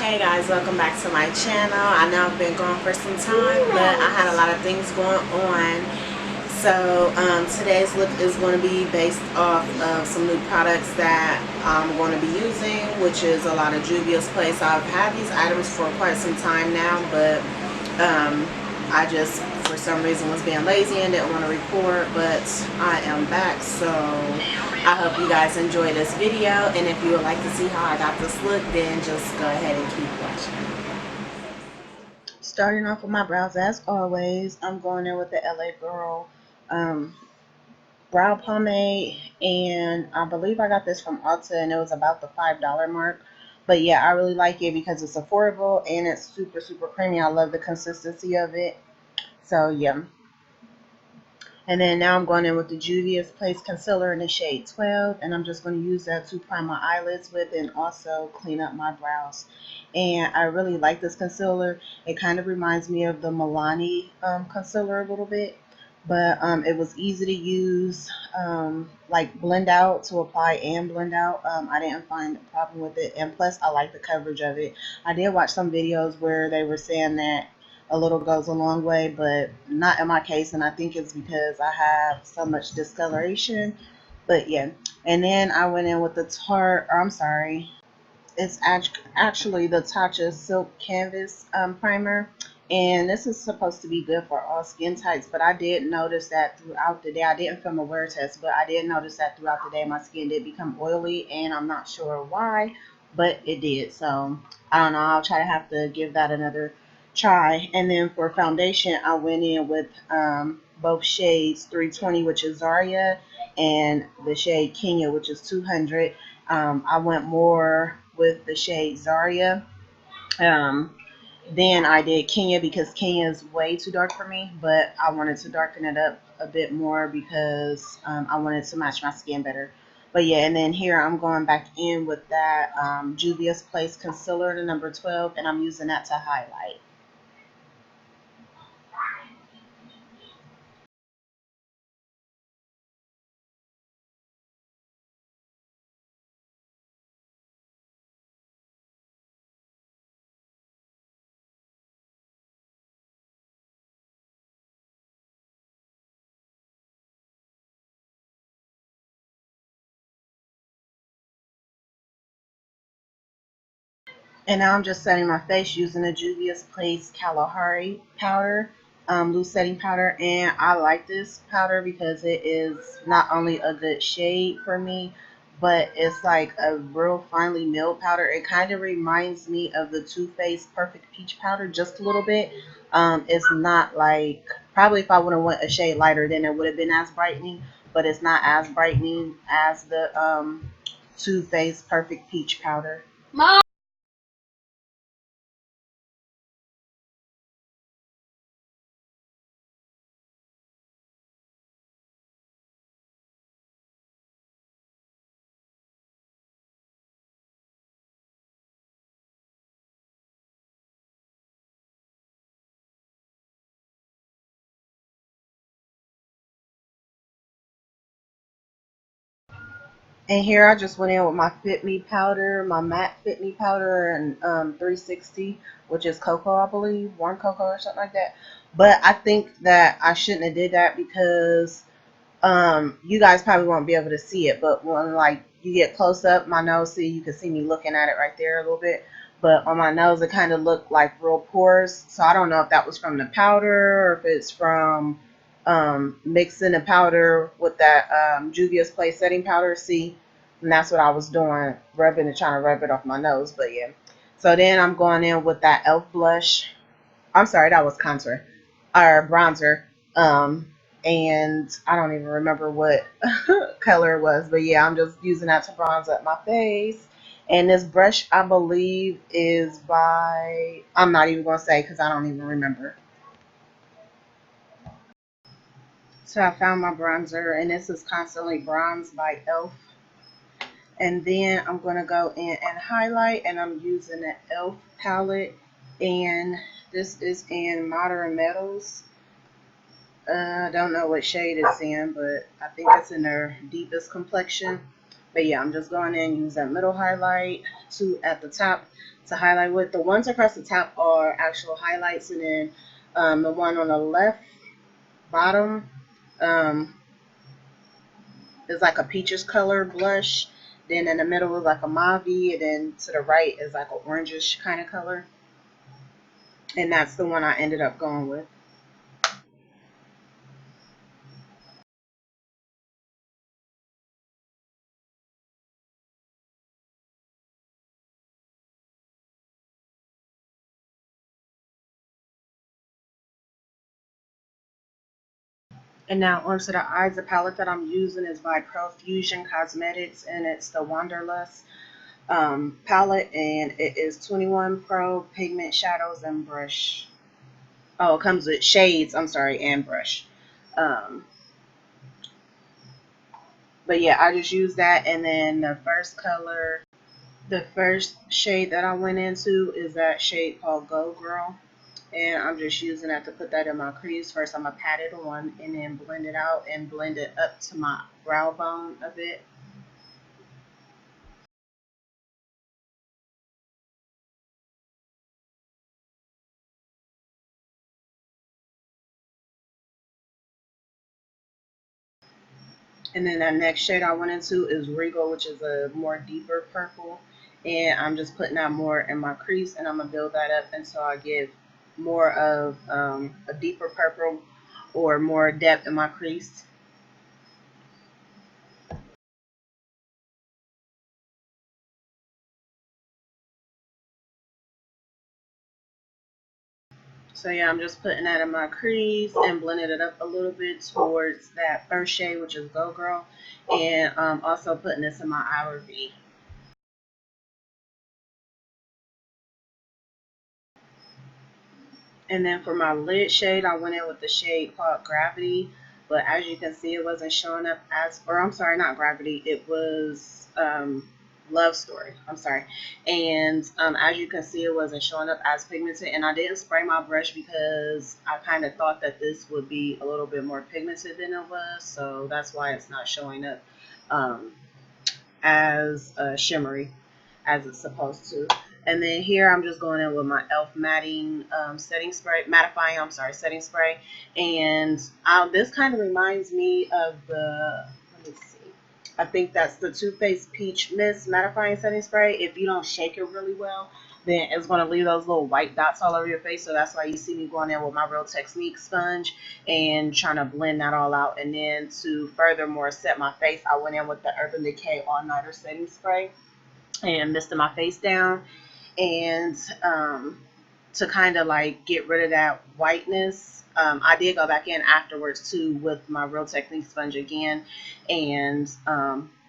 Hey guys, welcome back to my channel. I know I've been gone for some time, but I had a lot of things going on. So today's look is going to be based off of some new products that I'm going to be using, which is a lot of Juvia's Place. I've had these items for quite some time now, but I just for some reason was being lazy and didn't want to record, but I am back. So I hope you guys enjoy this video, and if you would like to see how I got this look, then just go ahead and keep watching. Starting off with my brows, as always, I'm going in with the LA Girl brow pomade, and I believe I got this from Ulta, and it was about the $5 mark. But yeah, I really like it because it's affordable and it's super creamy. I love the consistency of it. So yeah. And then now I'm going in with the Juvia's Place concealer in the shade 12, and I'm just going to use that to prime my eyelids with and also clean up my brows. And I really like this concealer. It kind of reminds me of the Milani concealer a little bit, but it was easy to use, like blend out to apply and blend out. I didn't find a problem with it, and plus I like the coverage of it. I did watch some videos where they were saying that a little goes a long way, but not in my case, and I think it's because I have so much discoloration. But yeah, and then I went in with the it's actually the Tatcha Silk Canvas primer, and this is supposed to be good for all skin types, but I did notice that throughout the day, I didn't film a wear test, but I did notice that throughout the day my skin did become oily, and I'm not sure why, but it did. So I don't know, I'll have to give that another try. And then for foundation, I went in with both shades 320, which is Zaria, and the shade Kenya, which is 200. I went more with the shade Zaria. Then I did Kenya because Kenya is way too dark for me, but I wanted to darken it up a bit more because I wanted to match my skin better. But yeah, and then here I'm going back in with that Juvia's Place concealer, the number 12, and I'm using that to highlight. And now I'm just setting my face using the Juvia's Place Kalahari powder, loose setting powder. And I like this powder because it is not only a good shade for me, but it's like a real finely milled powder. It kind of reminds me of the Too Faced Perfect Peach powder just a little bit. It's not like, probably if I would have went a shade lighter, then it would have been as brightening, but it's not as brightening as the Too Faced Perfect Peach powder. And here I just went in with my Fit Me powder, my matte Fit Me powder, and 360, which is cocoa, I believe, warm cocoa or something like that. But I think that I shouldn't have did that because you guys probably won't be able to see it. But when like you get close up, my nose, see, you can see me looking at it right there a little bit. But on my nose, it kind of looked like real pores. So I don't know if that was from the powder or if it's from mixing the powder with that Juvia's Place setting powder. See, and that's what I was doing, rubbing and trying to rub it off my nose. But yeah. So then I'm going in with that e.l.f. blush. I'm sorry, that was contour or bronzer. And I don't even remember what color it was, but yeah, I'm just using that to bronze up my face. And this brush, I believe, is by, I'm not even going to say because I don't even remember. So I found my bronzer, and this is Constantly Bronze by e.l.f. And then I'm going to go in and highlight, and I'm using the e.l.f. palette, and this is in Modern Metals. I don't know what shade it's in, but I think it's in their deepest complexion. But yeah, I'm just going in, use that middle highlight to at the top to highlight with. The ones across the top are actual highlights, and then the one on the left bottom um, is like a peaches color blush. Then in the middle is like a mauve, and then to the right is like an orangish kind of color. And that's the one I ended up going with. And now onto the eyes. The palette that I'm using is by Profusion Cosmetics, and it's the Wanderlust palette, and it is 21 Pro Pigment Shadows and Brush. Oh, it comes with shades, I'm sorry, and brush. Um, but yeah, I just used that, and then the first shade that I went into is that shade called Go Girl. And I'm just using that to put that in my crease. First, I'm going to pat it on and then blend it out and blend it up to my brow bone a bit. And then that next shade I went into is Regal, which is a more deeper purple. And I'm just putting that more in my crease, and I'm going to build that up until I get more of a deeper purple or more depth in my crease. So yeah, I'm just putting that in my crease and blending it up a little bit towards that first shade, which is Go Girl. And also putting this in my outer V. And then for my lid shade, I went in with the shade called Gravity. But as you can see, it wasn't showing up as, or I'm sorry, not Gravity. It was Love Story. I'm sorry. And as you can see, it wasn't showing up as pigmented. And I didn't spray my brush because I kind of thought that this would be a little bit more pigmented than it was. So that's why it's not showing up um, as shimmery as it's supposed to. And then here I'm just going in with my e.l.f. matting setting spray, mattifying, I'm sorry, setting spray. And this kind of reminds me of let me see, I think that's the Too Faced Peach Mist mattifying setting spray. If you don't shake it really well, then it's going to leave those little white dots all over your face. So that's why you see me going in with my Real Technique sponge and trying to blend that all out. And then to furthermore set my face, I went in with the Urban Decay All Nighter setting spray and misted my face down. And to kind of like get rid of that whiteness, I did go back in afterwards too with my Real Technique sponge again and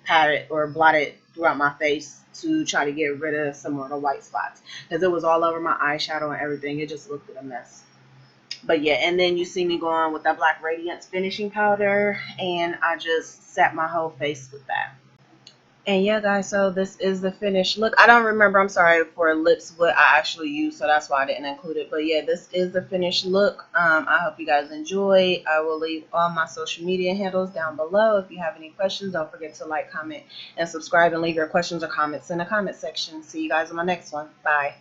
pat it or blot it throughout my face to try to get rid of some of the white spots because it was all over my eyeshadow and everything. It just looked like a mess. But yeah, and then you see me go on with that Black Radiance finishing powder, and I just set my whole face with that. And yeah, guys, so this is the finished look. I don't remember, I'm sorry, for lips what I actually used, so that's why I didn't include it. But yeah, this is the finished look. I hope you guys enjoy. I will leave all my social media handles down below. If you have any questions, don't forget to like, comment, and subscribe, and leave your questions or comments in the comment section. See you guys in my next one. Bye.